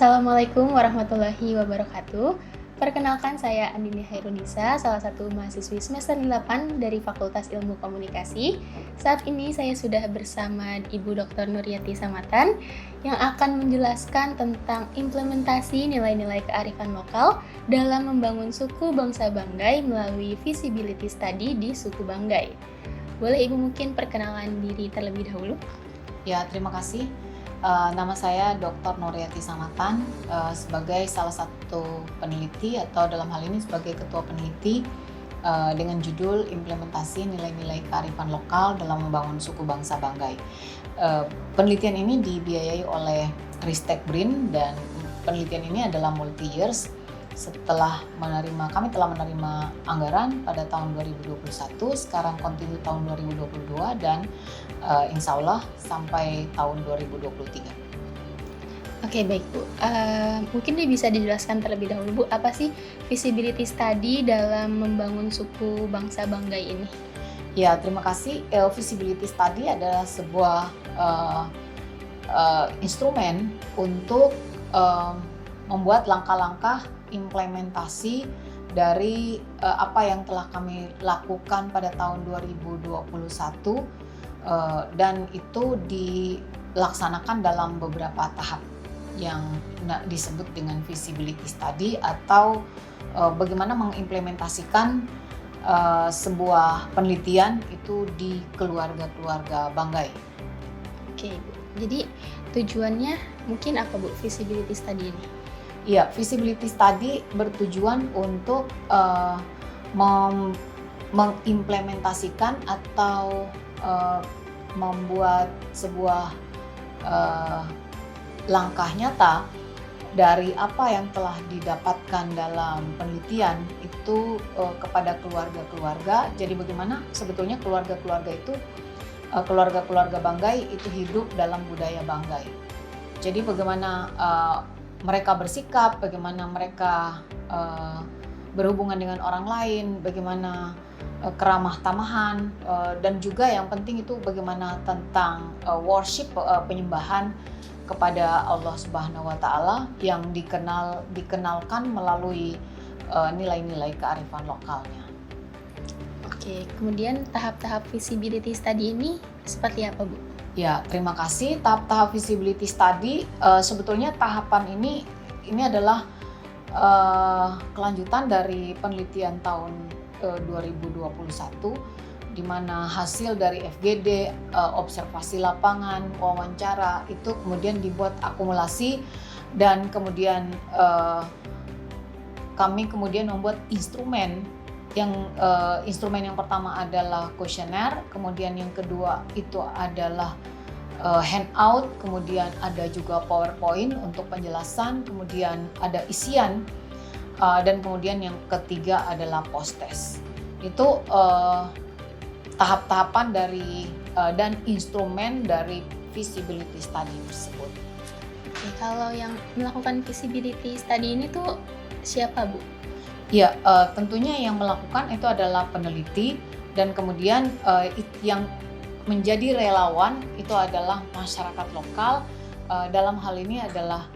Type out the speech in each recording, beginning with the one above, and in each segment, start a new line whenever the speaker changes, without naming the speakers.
Assalamualaikum warahmatullahi wabarakatuh. Perkenalkan saya Andini Hairunisa, salah satu mahasiswi semester 8 dari Fakultas Ilmu Komunikasi. Saat ini saya sudah bersama Ibu Dr. Nuryati Samatan yang akan menjelaskan tentang implementasi nilai-nilai kearifan lokal dalam membangun suku bangsa Banggai melalui feasibility study di suku Banggai. Boleh Ibu mungkin perkenalan diri terlebih dahulu?
Ya, terima kasih. Nama saya Dr. Nuryati Samatan sebagai salah satu peneliti atau dalam hal ini sebagai ketua peneliti dengan judul Implementasi Nilai-Nilai Kearifan Lokal dalam Membangun Suku Bangsa Banggai. Penelitian ini dibiayai oleh Ristek BRIN dan penelitian ini adalah multi years. Kami telah menerima anggaran pada tahun 2021, sekarang kontinu tahun 2022 dan insya Allah sampai tahun 2023.
Oke, baik Bu. Mungkin bisa dijelaskan terlebih dahulu Bu, apa sih feasibility study dalam membangun suku bangsa Banggai ini?
Ya, terima kasih. Feasibility study adalah sebuah instrumen untuk membuat langkah-langkah implementasi dari apa yang telah kami lakukan pada tahun 2021 dan itu dilaksanakan dalam beberapa tahap yang disebut dengan feasibility study atau bagaimana mengimplementasikan sebuah penelitian itu di keluarga-keluarga Banggai.
Oke Bu, jadi tujuannya mungkin apa Bu feasibility study ini?
Ya, feasibility study bertujuan untuk mengimplementasikan atau membuat sebuah langkah nyata dari apa yang telah didapatkan dalam penelitian itu kepada keluarga-keluarga. Jadi bagaimana sebetulnya keluarga-keluarga Banggai itu hidup dalam budaya Banggai. Jadi bagaimana mereka bersikap, bagaimana mereka berhubungan dengan orang lain, bagaimana keramah tamahan, dan juga yang penting itu bagaimana tentang worship, penyembahan kepada Allah Subhanahu wa Ta'ala yang dikenalkan melalui nilai-nilai kearifan lokalnya.
Oke, kemudian tahap-tahap feasibility study ini seperti apa Bu?
Ya, terima kasih. Tahap-tahap feasibility study sebetulnya tahapan ini adalah kelanjutan dari penelitian tahun 2021 di mana hasil dari FGD, observasi lapangan, wawancara itu kemudian dibuat akumulasi dan kemudian kami kemudian membuat instrumen yang pertama adalah kuesioner, kemudian yang kedua itu adalah handout, kemudian ada juga PowerPoint untuk penjelasan, kemudian ada isian, dan kemudian yang ketiga adalah post test. Itu tahap-tahapan dari dan instrumen dari feasibility study tersebut.
Oke, kalau yang melakukan feasibility study ini tuh siapa Bu?
Ya, tentunya yang melakukan itu adalah peneliti dan kemudian yang menjadi relawan itu adalah masyarakat lokal, dalam hal ini adalah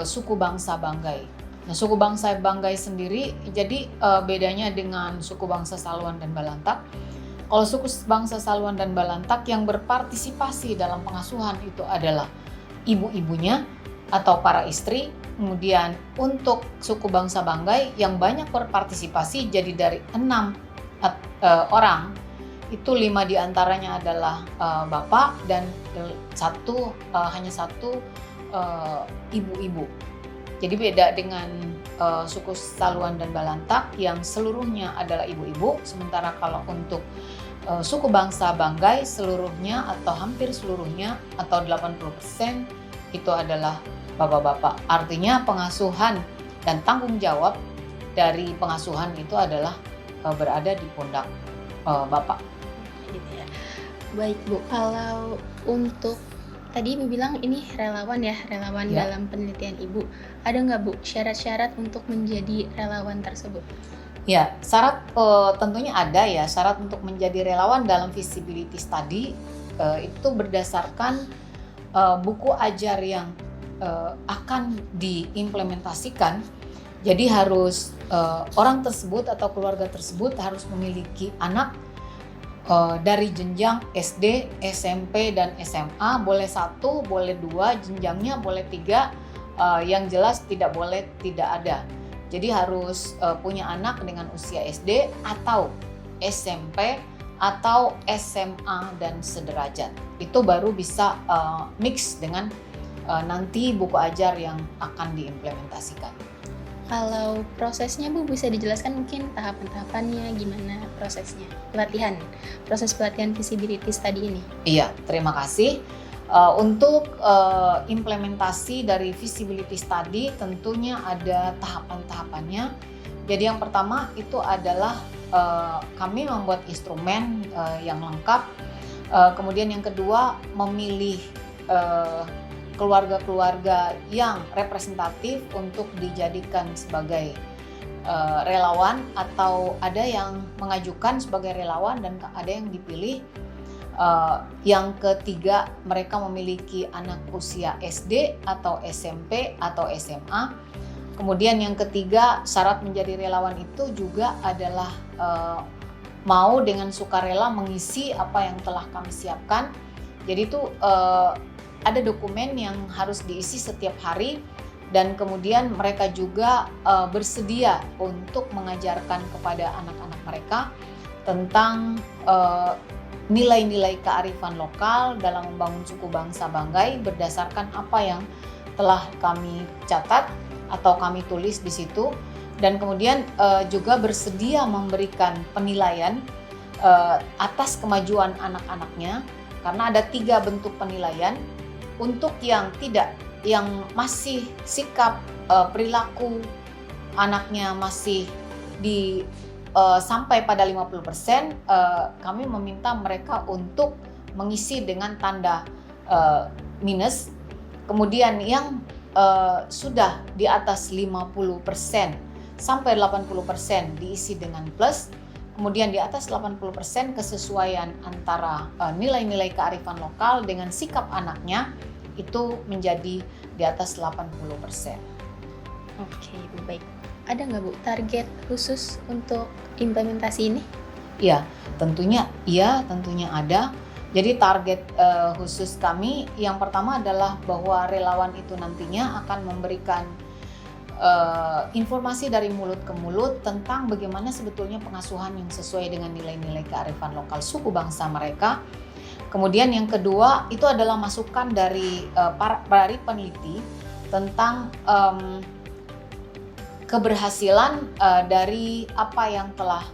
suku bangsa Banggai. Nah, suku bangsa Banggai sendiri, jadi bedanya dengan suku bangsa Saluan dan Balantak. Kalau suku bangsa Saluan dan Balantak yang berpartisipasi dalam pengasuhan itu adalah ibu-ibunya atau para istri. Kemudian untuk suku bangsa Banggai yang banyak berpartisipasi jadi dari 6 orang itu 5 diantaranya adalah bapak dan hanya satu ibu-ibu. Jadi beda dengan suku Saluan dan Balantak yang seluruhnya adalah ibu-ibu, sementara kalau untuk suku bangsa Banggai seluruhnya atau hampir seluruhnya atau 80% itu adalah bapak-bapak. Artinya pengasuhan dan tanggung jawab dari pengasuhan itu adalah berada di pundak bapak.
Gitu ya. Baik Bu, kalau untuk tadi Ibu bilang ini relawan ya, dalam penelitian Ibu. Ada nggak Bu syarat-syarat untuk menjadi relawan tersebut?
Ya, syarat tentunya ada ya. Syarat untuk menjadi relawan dalam feasibility study itu berdasarkan buku ajar yang akan diimplementasikan, jadi harus orang tersebut atau keluarga tersebut harus memiliki anak dari jenjang SD, SMP, dan SMA. Boleh 1, boleh 2, jenjangnya boleh 3, yang jelas tidak boleh tidak ada. Jadi harus punya anak dengan usia SD atau SMP atau SMA dan sederajat. Itu baru bisa mix dengan nanti buku ajar yang akan diimplementasikan.
Kalau prosesnya Bu bisa dijelaskan mungkin tahapan-tahapannya gimana prosesnya, proses pelatihan visibility study ini.
Iya, terima kasih. Untuk implementasi dari visibility study tentunya ada tahapan-tahapannya. Jadi yang pertama itu adalah kami membuat instrumen yang lengkap. Kemudian yang kedua memilih keluarga-keluarga yang representatif untuk dijadikan sebagai relawan, atau ada yang mengajukan sebagai relawan dan ada yang dipilih. Yang ketiga, mereka memiliki anak usia SD atau SMP atau SMA. Kemudian yang ketiga, syarat menjadi relawan itu juga adalah mau dengan sukarela mengisi apa yang telah kami siapkan. Jadi itu ada dokumen yang harus diisi setiap hari, dan kemudian mereka juga bersedia untuk mengajarkan kepada anak-anak mereka tentang nilai-nilai kearifan lokal dalam membangun suku bangsa Banggai berdasarkan apa yang telah kami catat atau kami tulis di situ, dan kemudian juga bersedia memberikan penilaian atas kemajuan anak-anaknya, karena ada 3 bentuk penilaian. Untuk yang masih sikap perilaku anaknya masih sampai pada 50%, kami meminta mereka untuk mengisi dengan tanda minus. Kemudian yang sudah di atas 50% sampai 80% diisi dengan plus. Kemudian di atas 80% kesesuaian antara nilai-nilai kearifan lokal dengan sikap anaknya itu menjadi di atas 80%.
Oke, Bu, baik. Ada nggak Bu target khusus untuk implementasi ini?
Iya, tentunya ada. Jadi target khusus kami yang pertama adalah bahwa relawan itu nantinya akan memberikan informasi dari mulut ke mulut tentang bagaimana sebetulnya pengasuhan yang sesuai dengan nilai-nilai kearifan lokal suku bangsa mereka. Kemudian yang kedua itu adalah masukan dari peneliti tentang keberhasilan dari apa yang telah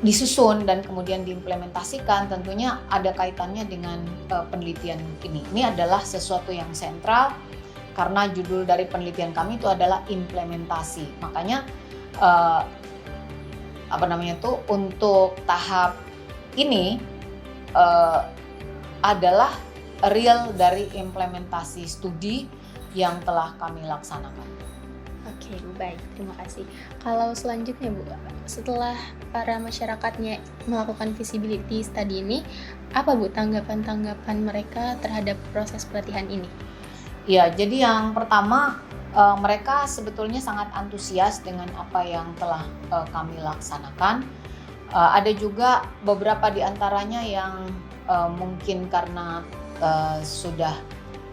disusun dan kemudian diimplementasikan. Tentunya ada kaitannya dengan penelitian ini. Ini adalah sesuatu yang sentral karena judul dari penelitian kami itu adalah implementasi. Makanya untuk tahap ini adalah real dari implementasi studi yang telah kami laksanakan.
Oke, Bu, baik. Terima kasih. Kalau selanjutnya, Bu, setelah para masyarakatnya melakukan visibility study ini, apa, Bu, tanggapan-tanggapan mereka terhadap proses pelatihan ini?
Ya, jadi yang pertama mereka sebetulnya sangat antusias dengan apa yang telah kami laksanakan. Ada juga beberapa di antaranya yang mungkin karena sudah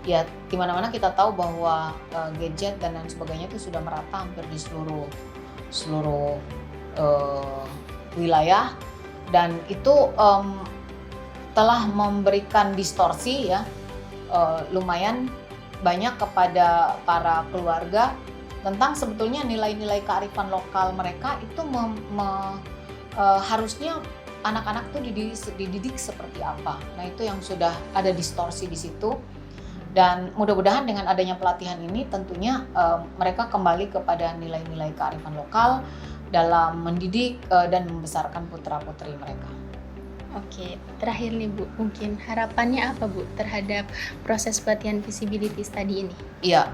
ya di mana-mana kita tahu bahwa gadget dan lain sebagainya itu sudah merata hampir di seluruh wilayah, dan itu telah memberikan distorsi ya lumayan banyak kepada para keluarga tentang sebetulnya nilai-nilai kearifan lokal mereka itu harusnya anak-anak tuh dididik seperti apa. Nah, itu yang sudah ada distorsi di situ. Dan mudah-mudahan dengan adanya pelatihan ini tentunya mereka kembali kepada nilai-nilai kearifan lokal dalam mendidik dan membesarkan putra-putri mereka.
Oke, terakhir nih Bu, mungkin harapannya apa Bu terhadap proses pelatihan visibility study ini?
Iya,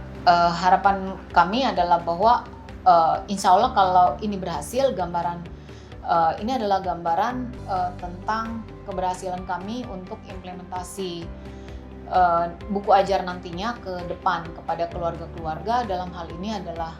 harapan kami adalah bahwa insya Allah kalau ini berhasil, ini adalah gambaran tentang keberhasilan kami untuk implementasi buku ajar nantinya ke depan kepada keluarga-keluarga, dalam hal ini adalah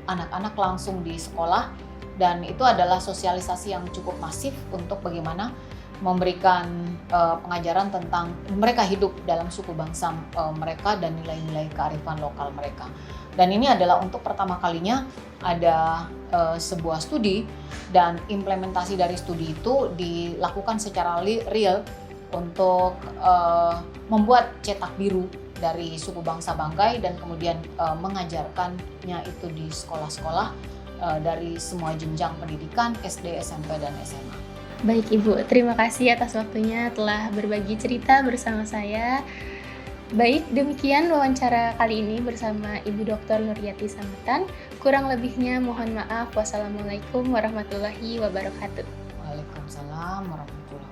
anak-anak langsung di sekolah, dan itu adalah sosialisasi yang cukup masif untuk bagaimana memberikan pengajaran tentang mereka hidup dalam suku bangsa mereka dan nilai-nilai kearifan lokal mereka. Dan ini adalah untuk pertama kalinya ada sebuah studi, dan implementasi dari studi itu dilakukan secara real untuk membuat cetak biru dari suku bangsa Banggai, dan kemudian mengajarkannya itu di sekolah-sekolah dari semua jenjang pendidikan SD, SMP, dan SMA.
Baik Ibu, terima kasih atas waktunya telah berbagi cerita bersama saya. Baik, demikian wawancara kali ini bersama Ibu Dr. Nuryati Samatan. Kurang lebihnya mohon maaf. Wassalamualaikum warahmatullahi wabarakatuh.
Waalaikumsalam warahmatullahi wabarakatuh.